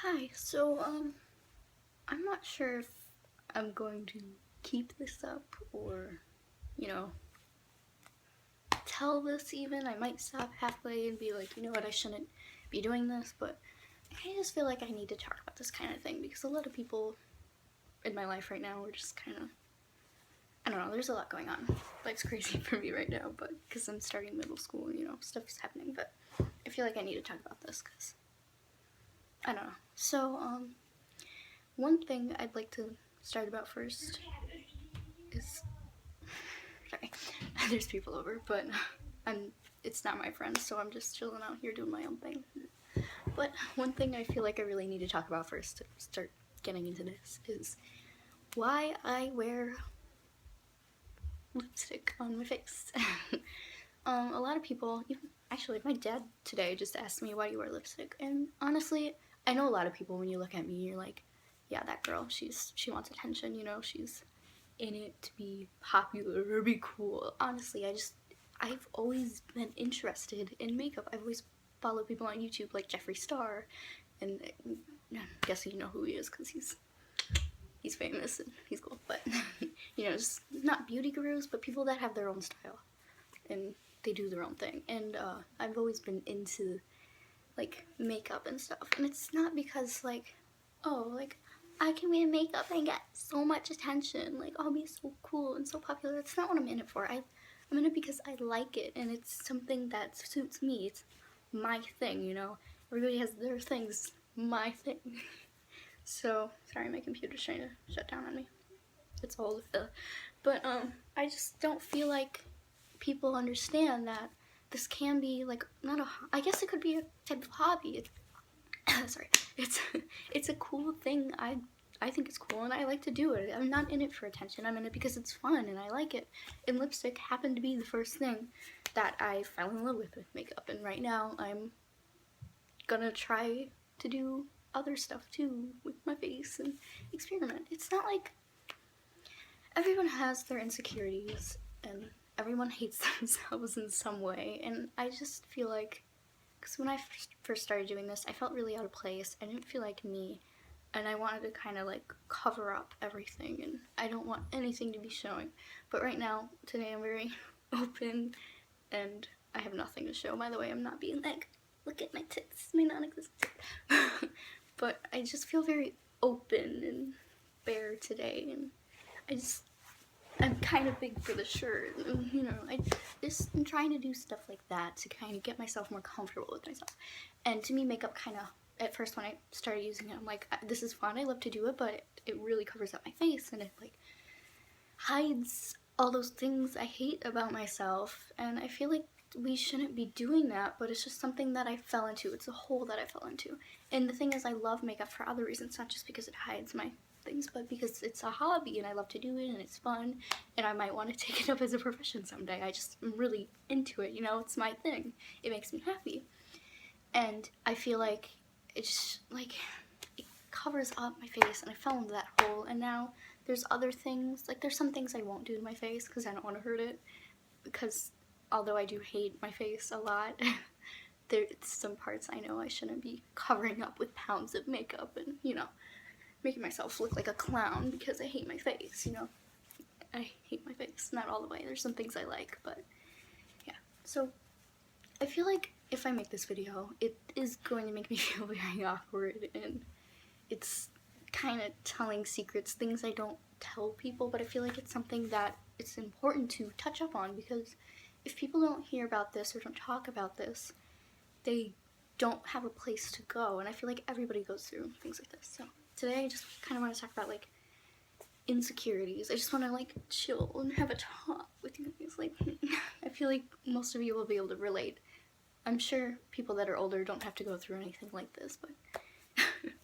Hi, I'm not sure if I'm going to keep this up or, you know, tell this even. I might stop halfway and be like, you know what, I shouldn't be doing this, but I just feel like I need to talk about this kind of thing because a lot of people in my life right now are just kind of, I don't know, there's a lot going on. Life's crazy for me right now, but because I'm starting middle school, stuff's happening, but I feel like I need to talk about this because, I don't know. One thing I'd like to start about first is, sorry, there's people over, but it's not my friends, so I'm just chilling out here doing my own thing. But one thing I feel like I really need to talk about first to start getting into this is why I wear lipstick on my face. A lot of people, even actually my dad today just asked me why you wear lipstick, and honestly, I know a lot of people when you look at me, you're like, yeah, that girl, she wants attention, she's in it to be popular or be cool. Honestly, I've always been interested in makeup. I've always followed people on YouTube like Jeffree Star, and I'm guessing you know who he is because he's famous and he's cool. But just not beauty gurus, but people that have their own style and they do their own thing. And I've always been into like makeup and stuff, and it's not because like, oh, like I can wear makeup and get so much attention, like I'll be so cool and so popular. That's not what I'm in it for. I'm in it because I like it and it's something that suits me. It's my thing. Everybody has their things. My thing. So sorry, my computer's trying to shut down on me. It's old, but I just don't feel like people understand that this can be like not a. I guess it could be a type of hobby. Sorry, it's a cool thing. I think it's cool and I like to do it. I'm not in it for attention. I'm in it because it's fun and I like it. And lipstick happened to be the first thing that I fell in love with makeup. And right now I'm gonna try to do other stuff too with my face and experiment. It's not like everyone has their insecurities and everyone hates themselves in some way. And I just feel like because when I first started doing this, I felt really out of place. I didn't feel like me, and I wanted to kind of like cover up everything, and I don't want anything to be showing. But right now, today, I'm very open, and I have nothing to show. By the way, I'm not being like, look at my tits, my non-existent tits. But I just feel very open and bare today, and I'm kind of big for the shirt, I'm trying to do stuff like that to kind of get myself more comfortable with myself. And to me, makeup kind of, at first when I started using it, I'm like, this is fun, I love to do it, but it really covers up my face, and it like hides all those things I hate about myself, and I feel like we shouldn't be doing that, but it's just something that I fell into. It's a hole that I fell into. And the thing is, I love makeup for other reasons, not just because it hides my things, but because it's a hobby and I love to do it and it's fun and I might want to take it up as a profession someday. I just am really into it, it's my thing. It makes me happy. And I feel like it's like it covers up my face and I fell into that hole, and now there's other things, like there's some things I won't do to my face because I don't want to hurt it, because although I do hate my face a lot, there's some parts I know I shouldn't be covering up with pounds of makeup and, making myself look like a clown because I hate my face, I hate my face. Not all the way. There's some things I like, but yeah. So I feel like if I make this video, it is going to make me feel very awkward, and it's kind of telling secrets, things I don't tell people, but I feel like it's something that it's important to touch up on, because if people don't hear about this or don't talk about this, they don't have a place to go, and I feel like everybody goes through things like this. So today I just kind of want to talk about like insecurities. I just want to like chill and have a talk with you guys. Like I feel like most of you will be able to relate. I'm sure people that are older don't have to go through anything like this, but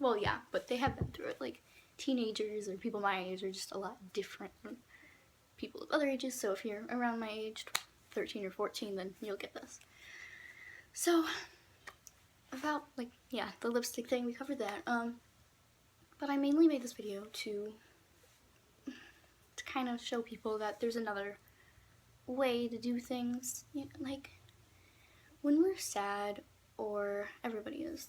well, yeah, but they have been through it. Like teenagers or people my age are just a lot different from people of other ages. So if you're around my age, 13 or 14, then you'll get this. So about like, yeah, the lipstick thing, we covered that. But I mainly made this video to kind of show people that there's another way to do things. Like when we're sad, or everybody is,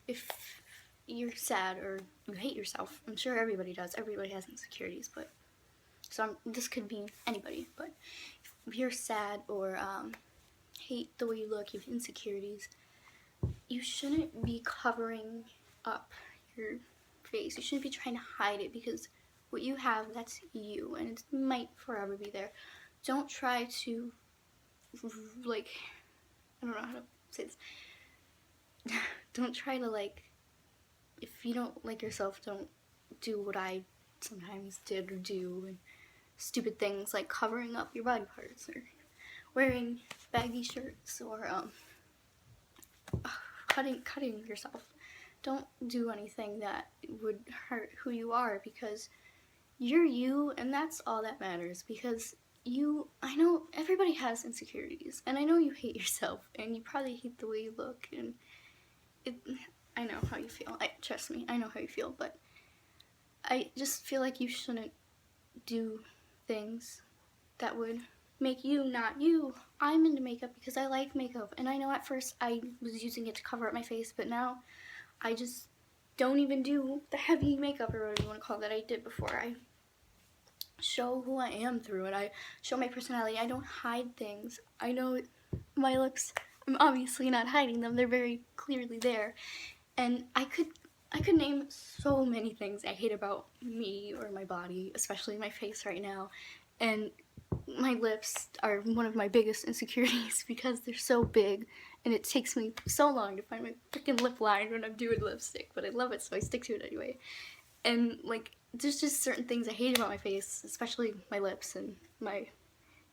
if you're sad or you hate yourself, I'm sure everybody does. Everybody has insecurities, but this could be anybody. But if you're sad or hate the way you look, you have insecurities, you shouldn't be covering up your face. You shouldn't be trying to hide it, because what you have, that's you, and it might forever be there. Don't try to, like, I don't know how to say this. Don't try to, like, if you don't like yourself, don't do what I sometimes did or do, and stupid things like covering up your body parts or wearing baggy shirts or cutting yourself. Don't do anything that would hurt who you are, because you're you, and that's all that matters. Because I know everybody has insecurities, and I know you hate yourself, and you probably hate the way you look, and I know how you feel. Trust me, I know how you feel, but I just feel like you shouldn't do things that would make you not you. I'm into makeup because I like makeup, and I know at first I was using it to cover up my face, but now I just don't even do the heavy makeup, or whatever you want to call it, that I did before. I show who I am through it. I show my personality. I don't hide things. I know my looks, I'm obviously not hiding them. They're very clearly there. And I could name so many things I hate about me or my body, especially my face right now. And my lips are one of my biggest insecurities because they're so big, and it takes me so long to find my freaking lip line when I'm doing lipstick, but I love it, so I stick to it anyway. And like, there's just certain things I hate about my face, especially my lips and my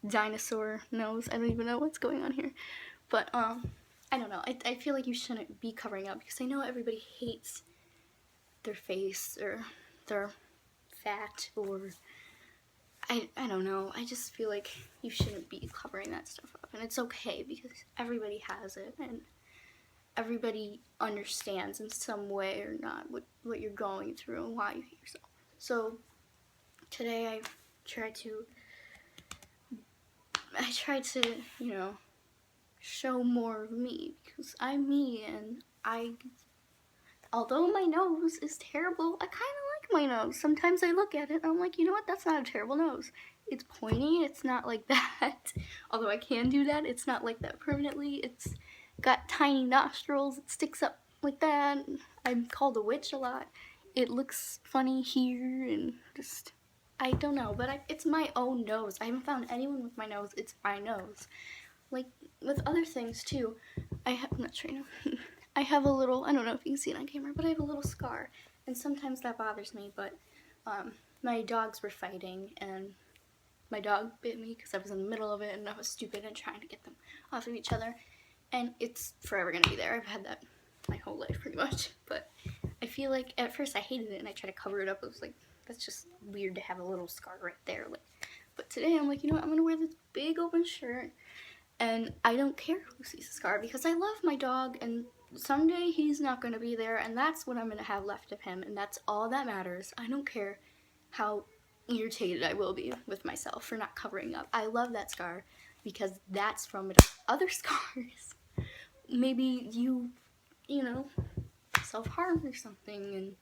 dinosaur nose. I don't even know what's going on here, but I don't know. I feel like you shouldn't be covering up, because I know everybody hates their face or their fat, or I don't know. I just feel like you shouldn't be covering that stuff up, and it's okay, because everybody has it, and everybody understands in some way or not what you're going through and why you hate yourself. So today I tried to, show more of me, because I'm me, and although my nose is terrible, I kind of like my nose. Sometimes I look at it and I'm like, you know what, that's not a terrible nose. It's pointy, it's not like that. Although I can do that, it's not like that permanently. It's got tiny nostrils, it sticks up like that. I'm called a witch a lot. It looks funny here, and just, I don't know, but it's my own nose. I haven't found anyone with my nose. It's my nose. Like, with other things too, I'm not sure, I have a little, I don't know if you can see it on camera, but I have a little scar, and sometimes that bothers me, but my dogs were fighting, and my dog bit me because I was in the middle of it, and I was stupid and trying to get them off of each other, and it's forever going to be there. I've had that my whole life, pretty much, but I feel like at first I hated it, and I tried to cover it up. It was like, that's just weird to have a little scar right there, like, but today I'm like, you know what, I'm going to wear this big open shirt, and I don't care who sees the scar, because I love my dog, and someday he's not going to be there, and that's what I'm going to have left of him, and that's all that matters. I don't care how irritated I will be with myself for not covering up. I love that scar, because that's from other scars. Maybe you self-harm or something, and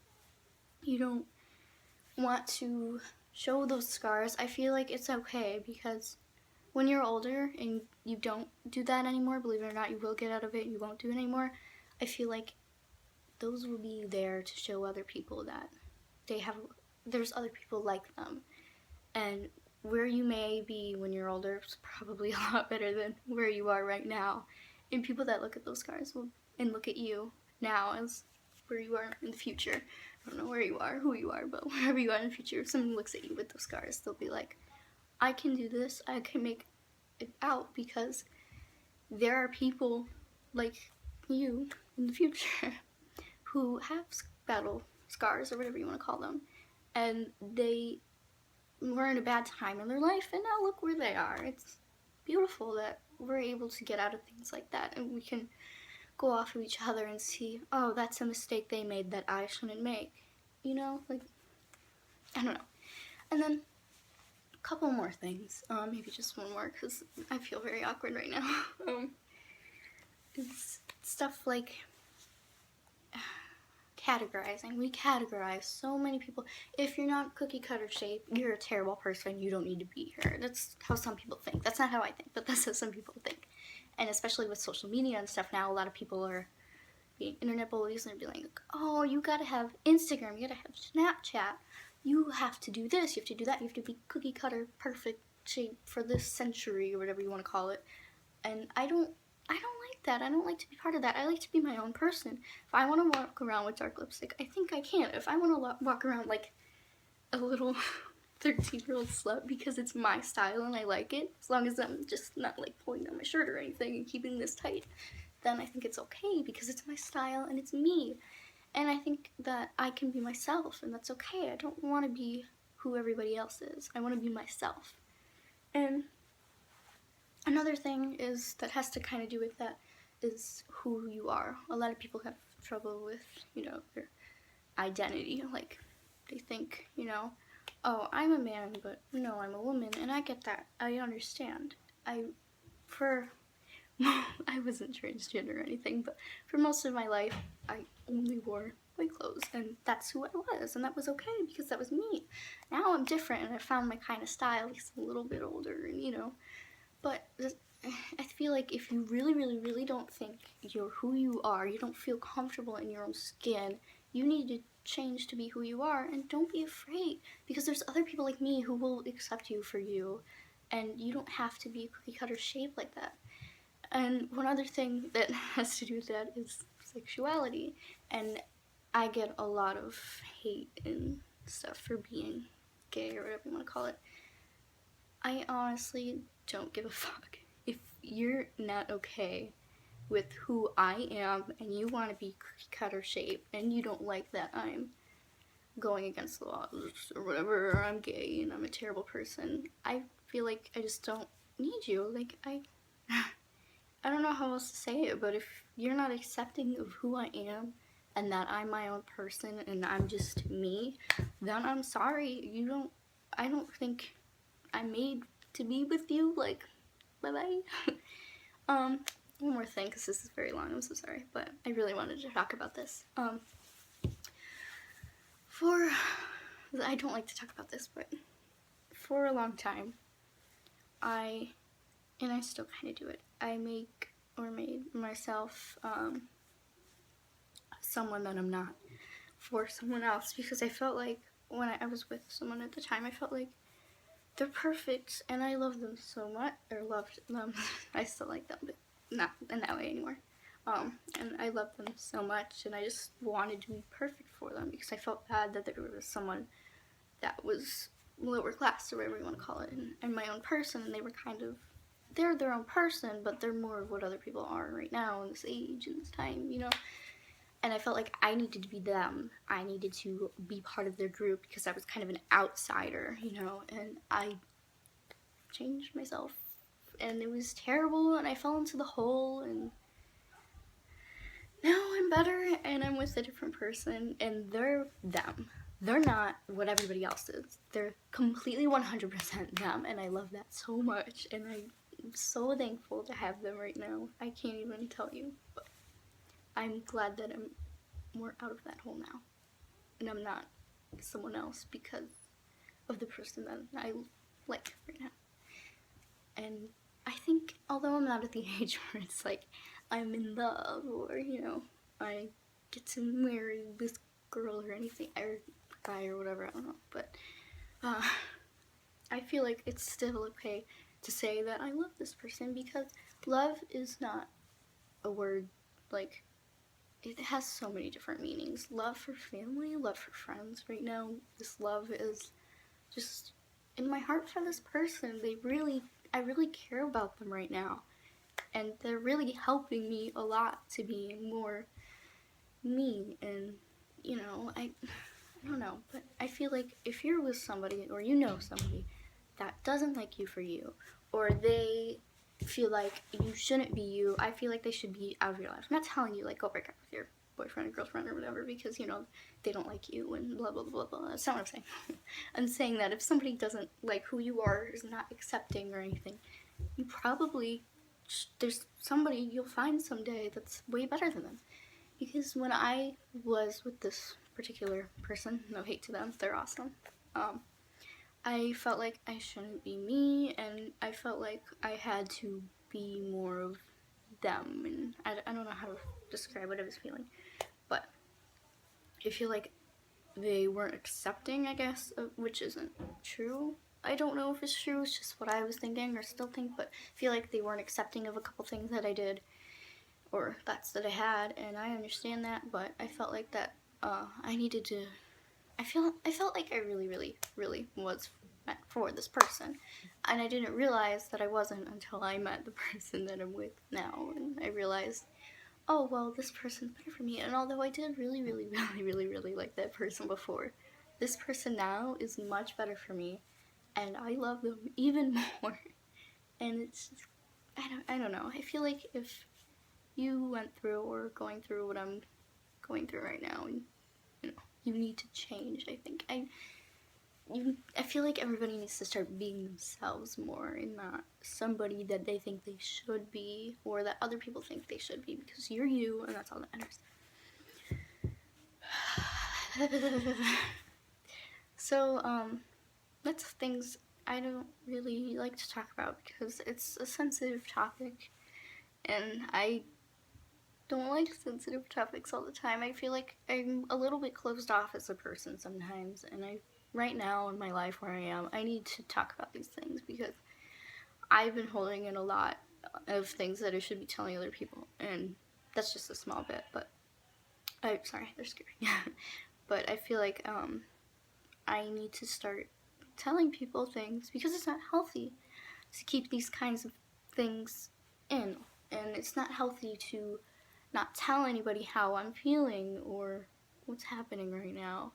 you don't want to show those scars. I feel like it's okay, because when you're older and you don't do that anymore, believe it or not, you will get out of it and you won't do it anymore. I feel like those will be there to show other people that there's other people like them. And where you may be when you're older is probably a lot better than where you are right now. And people that look at those scars and look at you now as where you are in the future. I don't know where you are, who you are, but wherever you are in the future, if someone looks at you with those scars, they'll be like, I can do this, I can make it out, because there are people like you in the future who have battle scars, or whatever you want to call them, and they were in a bad time in their life, and now look where they are. It's beautiful that we're able to get out of things like that, and we can go off of each other and see, oh, that's a mistake they made that I shouldn't make. Like, I don't know. And then couple more things, maybe just one more, because I feel very awkward right now. It's stuff like categorizing. We categorize so many people. If you're not cookie cutter shape, you're a terrible person. You don't need to be here. That's how some people think. That's not how I think, but that's how some people think. And especially with social media and stuff now, a lot of people are being internet bullies and be like, oh, you gotta have Instagram, you gotta have Snapchat, you have to do this, you have to do that, you have to be cookie cutter perfect shape for this century or whatever you want to call it. And I don't like that. I don't like to be part of that. I like to be my own person. If I want to walk around with dark lipstick, I think I can. If I want to walk around like a little 13-year-old slut because it's my style and I like it, as long as I'm just not like pulling down my shirt or anything and keeping this tight, then I think it's okay because it's my style and it's me. And I think that I can be myself and that's okay. I don't want to be who everybody else is. I want to be myself. And another thing is that has to kind of do with that is who you are. A lot of people have trouble with, their identity. Like, they think, oh, I'm a man, but no, I'm a woman. And I get that. I understand. I wasn't transgender or anything, but for most of my life, I only wore white clothes, and that's who I was, and that was okay because that was me. Now I'm different, and I found my kind of style because I'm a little bit older, and but I feel like if you really, really, really don't think you're who you are, you don't feel comfortable in your own skin, you need to change to be who you are, and don't be afraid, because there's other people like me who will accept you for you, and you don't have to be cookie cutter shaped like that. And one other thing that has to do with that is sexuality, and I get a lot of hate and stuff for being gay or whatever you want to call it. I honestly don't give a fuck. If you're not okay with who I am and you want to be cookie cutter shape and you don't like that I'm going against the laws or whatever, or I'm gay and I'm a terrible person, I feel like I just don't need you. Like, I don't know how else to say it, but if you're not accepting of who I am and that I'm my own person and I'm just me, then I'm sorry. I don't think I'm made to be with you. Like, bye-bye. One more thing, because this is very long, I'm so sorry, but I really wanted to talk about this. I don't like to talk about this, but for a long time, and I still kind of do it, I made myself someone that I'm not for someone else, because I felt like when I was with someone at the time, I felt like they're perfect and I love them so much, or loved them. I still like them, but not in that way anymore. And I loved them so much, and I just wanted to be perfect for them because I felt bad that there was someone that was lower class or whatever you want to call it, and my own person, and they were they're their own person, but they're more of what other people are right now in this age and this time, And I felt like I needed to be them. I needed to be part of their group because I was kind of an outsider, and I changed myself. And it was terrible, and I fell into the hole, and now I'm better, and I'm with a different person, and they're them. They're not what everybody else is. They're completely 100% them, and I love that so much, and I'm so thankful to have them right now. I can't even tell you, but I'm glad that I'm more out of that hole now, and I'm not someone else because of the person that I like right now. And I think, although I'm not at the age where it's like I'm in love or, I get to marry this girl or anything, or guy or whatever, I don't know, but I feel like it's still okay to say that I love this person, because love is not a word, like, it has so many different meanings. Love for family, love for friends. Right now, this love is just in my heart for this person. I really care about them right now, and they're really helping me a lot to be more me. And I don't know, but I feel like if you're with somebody, or somebody that doesn't like you for you, or they feel like you shouldn't be you, I feel like they should be out of your life. I'm not telling you, like, go break up with your boyfriend or girlfriend or whatever because, they don't like you and blah, blah, blah, blah. That's not what I'm saying. I'm saying that if somebody doesn't like who you are, is not accepting or anything, you probably, there's somebody you'll find someday that's way better than them. Because when I was with this particular person, no hate to them, they're awesome. I felt like I shouldn't be me, and I felt like I had to be more of them, and I don't know how to describe what I was feeling, but I feel like they weren't accepting, I guess, which isn't true. I don't know if it's true, it's just what I was thinking or still think, but I feel like they weren't accepting of a couple things that I did or thoughts that I had, and I understand that, but I felt like that I needed to. I felt like I really, really, really was meant for this person, and I didn't realize that I wasn't until I met the person that I'm with now, and I realized, oh well, this person's better for me. And although I did really, really, really, really, really like that person before, this person now is much better for me, and I love them even more. And it's just, I don't know. I feel like if you went through or going through what I'm going through right now, and you know, you need to change. I think I feel like everybody needs to start being themselves more and not somebody that they think they should be or that other people think they should be, because you're you and that's all that matters. So, that's things I don't really like to talk about because it's a sensitive topic and I don't like sensitive topics all the time. I feel like I'm a little bit closed off as a person sometimes, and right now in my life where I am, I need to talk about these things because I've been holding in a lot of things that I should be telling other people, and that's just a small bit. But sorry, they're scary. But I feel like I need to start telling people things because it's not healthy to keep these kinds of things in, and it's not healthy to not tell anybody how I'm feeling or what's happening right now.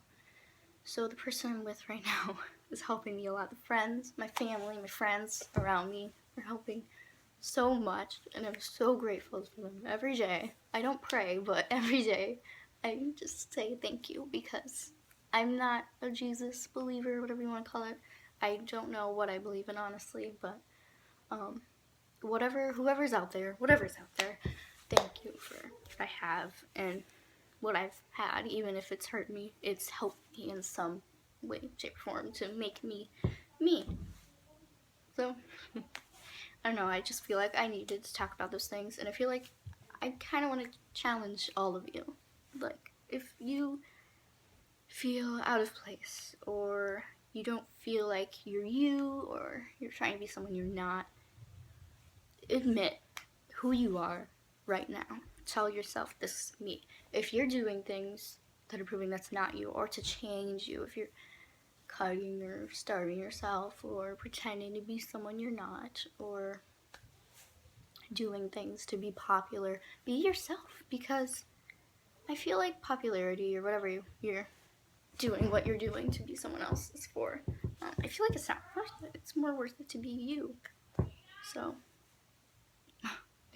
So the person I'm with right now is helping me a lot. The friends, my family, my friends around me are helping so much, and I'm so grateful for them every day. I don't pray, but every day I just say thank you because I'm not a Jesus believer, whatever you want to call it. I don't know what I believe in, honestly, but whoever's out there, whatever's out there, thank you for what I have and what I've had. Even if it's hurt me, it's helped me in some way, shape, or form to make me me. So I don't know, I just feel like I needed to talk about those things, and I feel like I kind of want to challenge all of you. Like, if you feel out of place, or you don't feel like you're you, or you're trying to be someone you're not, admit who you are right now. Tell yourself, this is me. If you're doing things that are proving that's not you, or to change you, if you're cutting or starving yourself, or pretending to be someone you're not, or doing things to be popular, be yourself, because I feel like popularity or whatever you're doing, what you're doing to be someone else is for, I feel like it's not worth it. It's more worth it to be you. So I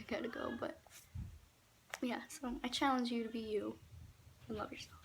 gotta go, but yeah, so I challenge you to be you and love yourself.